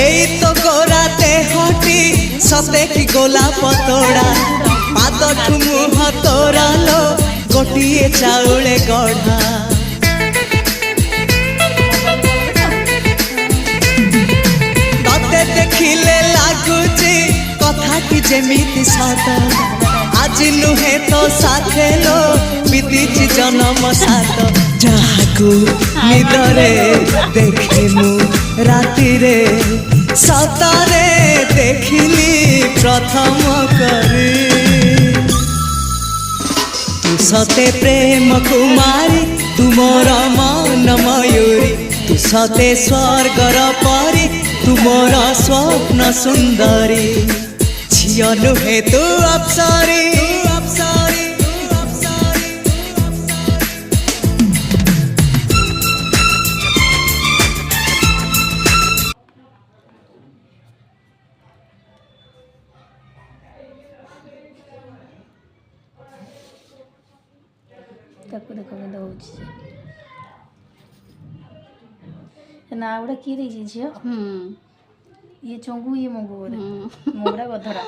এই তো গোরাতে হটি সতে কি গোলাপ তোড়া পাদঠু মুহ তোরালো গোটিয়ে চাউলে গড়া ততে দেখিলে লাগুছি কথাটি যেমিতি সত আজি নুহে তো সাথে লো বিদিছি জনম সাত যাহাকু নিদরে দেখিমু রাতিরে সতরে দেখিলি প্রথম করে তু সতে প্রেম কুমারী তুমর মন ময়ূরী তু সতে স্বর্গর পরি তুমর স্বপ্ন সুন্দরী ঝিও নুহে তু অপ্সরী ତାକୁ ଦେଖ କେମିତି ହଉଛି ସେ ନାଁ ଗୁଡ଼ା କିଏ ଦେଇଛି ଝିଅ? ଇଏ ଚଙ୍ଗୁ ଇଏ ମଙ୍ଗୁ ବୋଧେ ମଙ୍ଗୁଡ଼ା ଗଧରା।